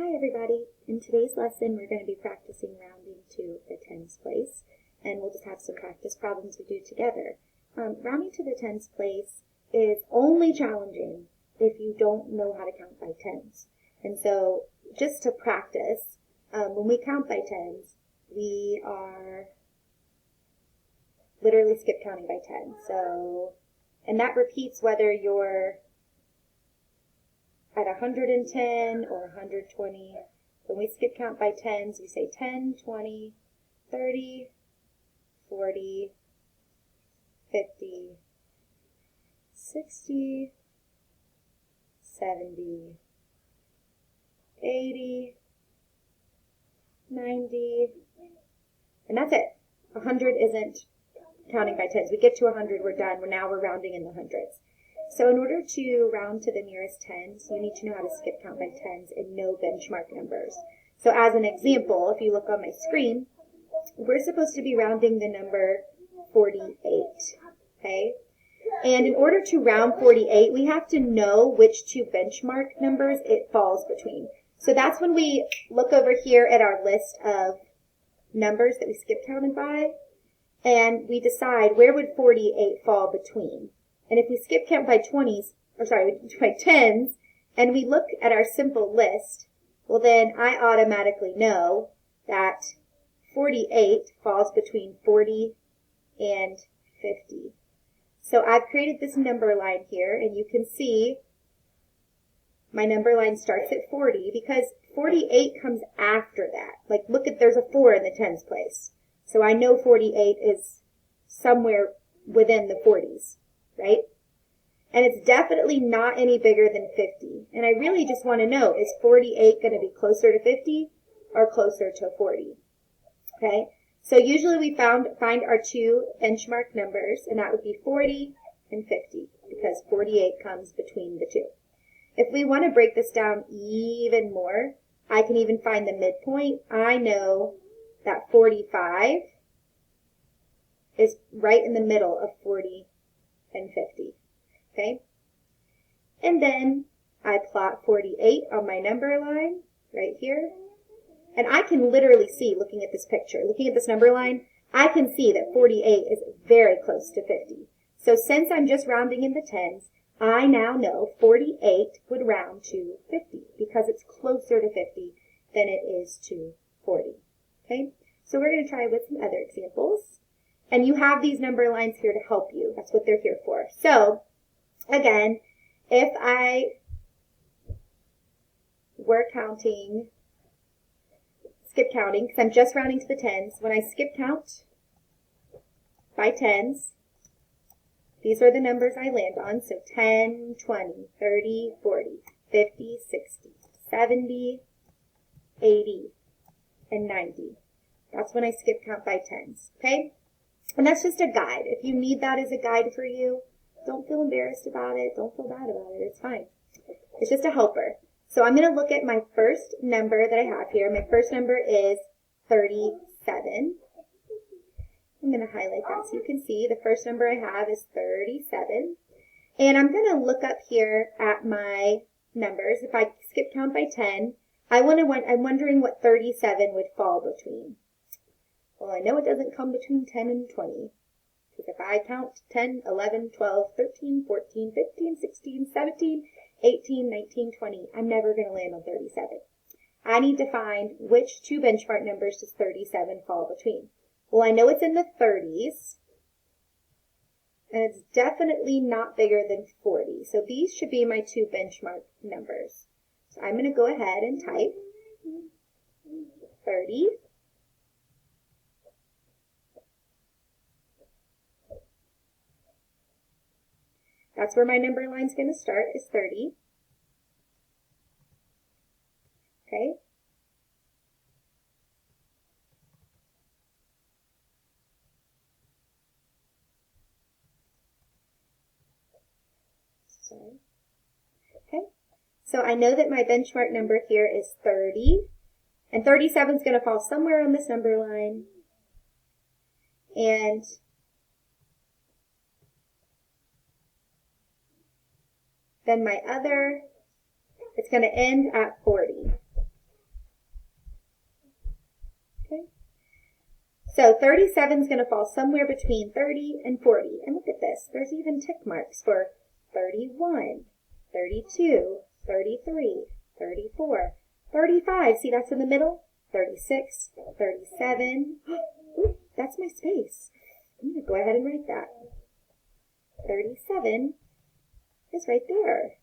Hi everybody. In today's lesson we're going to be practicing rounding to the tens place, and we'll just have some practice problems we do together. Rounding to the tens place is only challenging if you don't know how to count by tens. And so just to practice, when we count by tens, we are literally skip counting by 10. And that repeats whether you're at 110 or 120. When we skip count by tens, we say 10, 20, 30, 40, 50, 60, 70, 80, 90, and that's it. 100 isn't counting by tens. We get to 100, we're done. Now we're rounding in the hundreds. So in order to round to the nearest tens, you need to know how to skip count by tens and know benchmark numbers. So as an example, if you look on my screen, we're supposed to be rounding the number 48, okay? And in order to round 48, we have to know which two benchmark numbers it falls between. So that's when we look over here at our list of numbers that we skip counted by, and we decide where would 48 fall between. And if we skip count by by tens, and we look at our simple list, well then I automatically know that 48 falls between 40 and 50. So I've created this number line here, and you can see my number line starts at 40 because 48 comes after that. Like, look at, there's a 4 in the tens place. So I know 48 is somewhere within the 40s, right? And it's definitely not any bigger than 50. And I really just want to know, is 48 going to be closer to 50 or closer to 40? Okay? So usually we find our two benchmark numbers, and that would be 40 and 50, because 48 comes between the two. If we want to break this down even more, I can even find the midpoint. I know that 45 is right in the middle of 40 and 50. Okay? And then I plot 48 on my number line right here. And I can literally see, looking at this picture, looking at this number line, I can see that 48 is very close to 50. So since I'm just rounding in the tens, I now know 48 would round to 50 because it's closer to 50 than it is to 40. Okay? So we're going to try with some other examples. And you have these number lines here to help you. That's what they're here for. So, again, if I were skip counting, because I'm just rounding to the tens, when I skip count by tens, these are the numbers I land on. So 10, 20, 30, 40, 50, 60, 70, 80, and 90. That's when I skip count by tens, okay? And that's just a guide. If you need that as a guide for you, don't feel embarrassed about it. Don't feel bad about it. It's fine. It's just a helper. So I'm going to look at my first number that I have here. My first number is 37. I'm going to highlight that so you can see the first number I have is 37. And I'm going to look up here at my numbers. If I skip count by 10, I'm wondering what 37 would fall between. Well, I know it doesn't come between 10 and 20. Because if I count 10, 11, 12, 13, 14, 15, 16, 17, 18, 19, 20, I'm never going to land on 37. I need to find which two benchmark numbers does 37 fall between. Well, I know it's in the 30s, and it's definitely not bigger than 40. So these should be my two benchmark numbers. So I'm going to go ahead and type 30. That's where my number line's going to start, is 30. Okay? Sorry. Okay? So I know that my benchmark number here is 30. And 37 is going to fall somewhere on this number line. And then my other, it's going to end at 40. So 37 is going to fall somewhere between 30 and 40. And look at this. There's even tick marks for 31, 32, 33, 34, 35. See, that's in the middle. 36, 37. Ooh, that's my space. I'm going to go ahead and write that. 37 is right there.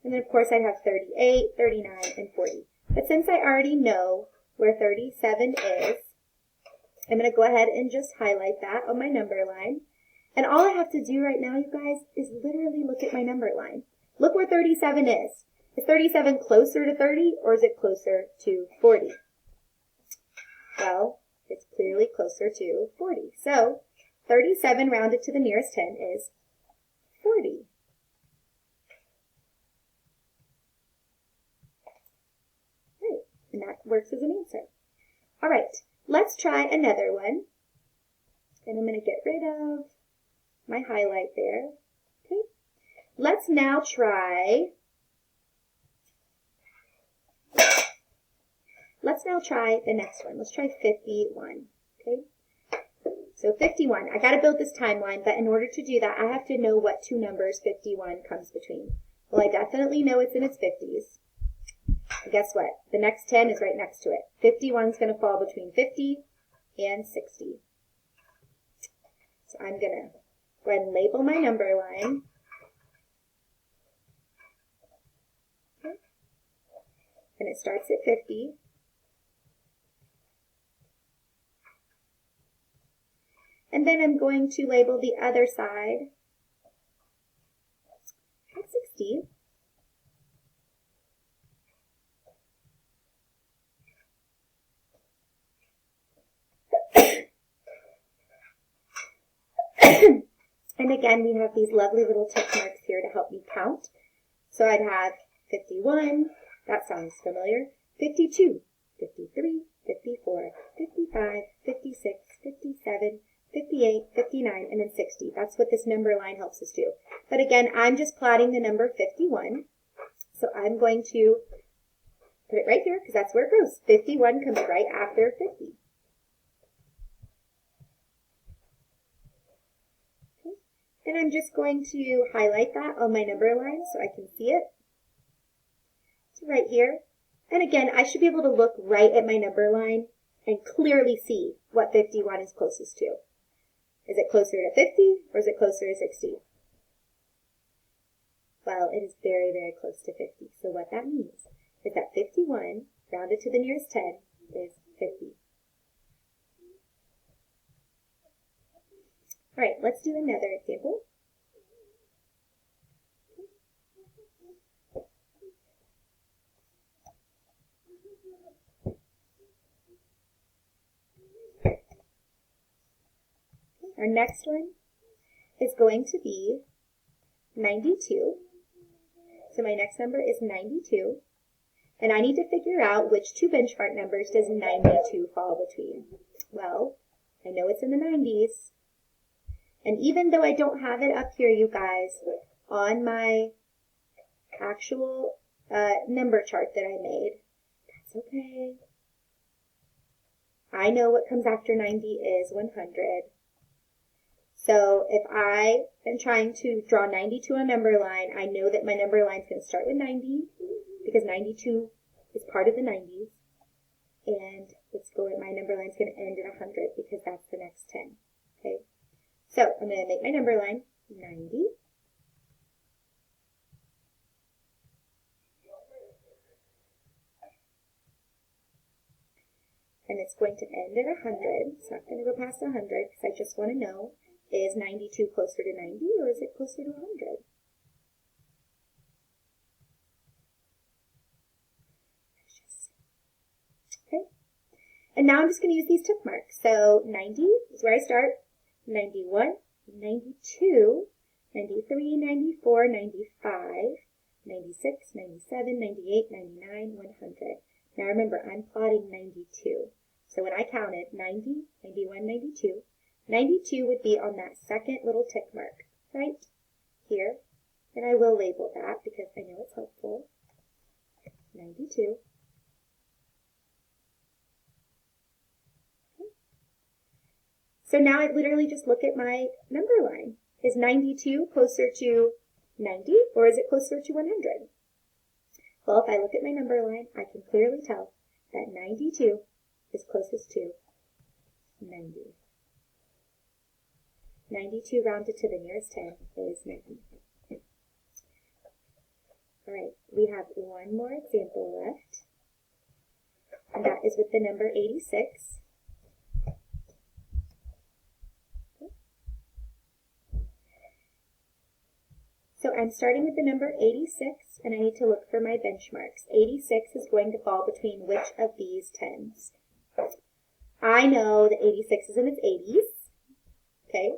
And then, of course, I'd have 38, 39, and 40. But since I already know where 37 is, I'm going to go ahead and just highlight that on my number line. And all I have to do right now, you guys, is literally look at my number line. Look where 37 is. Is 37 closer to 30 or is it closer to 40? Well, it's clearly closer to 40. So 37 rounded to the nearest 10 is 40. Right, and that works as an answer. All right, let's try another one. And I'm going to get rid of my highlight there. Okay. Let's now try the next one. Let's try 51. Okay. So 51. I got to build this timeline, but in order to do that, I have to know what two numbers 51 comes between. Well, I definitely know it's in its 50s. And guess what? The next 10 is right next to it. 51 is going to fall between 50 and 60. So I'm going to go ahead and label my number line. Okay. And it starts at 50. And then I'm going to label the other side at 60. And again, we have these lovely little tick marks here to help me count. So I'd have 51, that sounds familiar, 52, 53, 54, 55, 56, 57, 58, 59, and then 60. That's what this number line helps us do. But again, I'm just plotting the number 51. So I'm going to put it right here because that's where it goes. 51 comes right after 50. Okay. Then I'm just going to highlight that on my number line so I can see it. So right here. And again, I should be able to look right at my number line and clearly see what 51 is closest to. Is it closer to 50 or is it closer to 60? Well, it is very, very close to 50. So what that means is that 51 rounded to the nearest 10 is 50. All right, let's do another example. Our next one is going to be 92. So my next number is 92. And I need to figure out which two benchmark numbers does 92 fall between. Well, I know it's in the 90s. And even though I don't have it up here, you guys, on my actual number chart that I made, that's okay. I know what comes after 90 is 100. So if I am trying to draw 92 on a number line, I know that my number line is going to start with 90 because 92 is part of the 90s. And my number line is going to end at 100 because that's the next 10. Okay. So I'm going to make my number line 90. And it's going to end at 100. It's not going to go past 100 because I just want to know, is 92 closer to 90 or is it closer to 100? Okay. And now I'm just going to use these tick marks. So 90 is where I start. 91, 92, 93, 94, 95, 96, 97, 98, 99, 100. Now remember, I'm plotting 92. So when I counted 90, 91, 92, 92 would be on that second little tick mark, right here. And I will label that because I know it's helpful. 92. So now I literally just look at my number line. Is 92 closer to 90 or is it closer to 100? Well, if I look at my number line, I can clearly tell that 92 is closest to 90. 92 rounded to the nearest 10 is 90. All right, we have one more example left, and that is with the number 86. So I'm starting with the number 86, and I need to look for my benchmarks. 86 is going to fall between which of these 10s? I know that 86 is in its 80s, okay?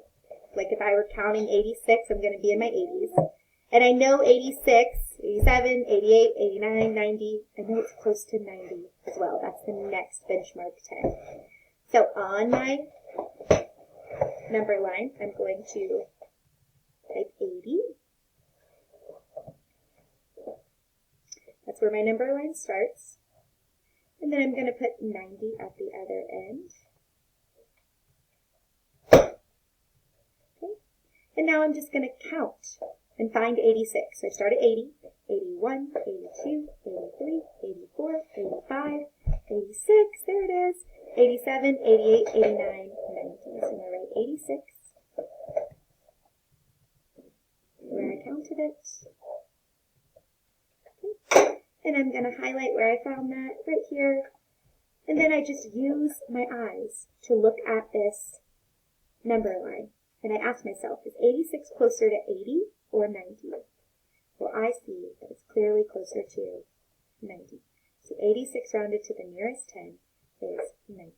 Like if I were counting 86, I'm going to be in my 80s. And I know 86, 87, 88, 89, 90. I know it's close to 90 as well. That's the next benchmark 10. So on my number line, I'm going to type 80. That's where my number line starts. And then I'm going to put 90 at the other end. Okay. And now I'm just going to count and find 86. So I start at 80, 81, 82, 83, 84, 85, 86, there it is, 87, 88, 89, 90. So I'm going to write 86 where I counted it. Okay. And I'm going to highlight where I found that right here. And then I just use my eyes to look at this number line. And I ask myself, is 86 closer to 80 or 90? Well, I see that it's clearly closer to 90. So 86 rounded to the nearest 10 is 90.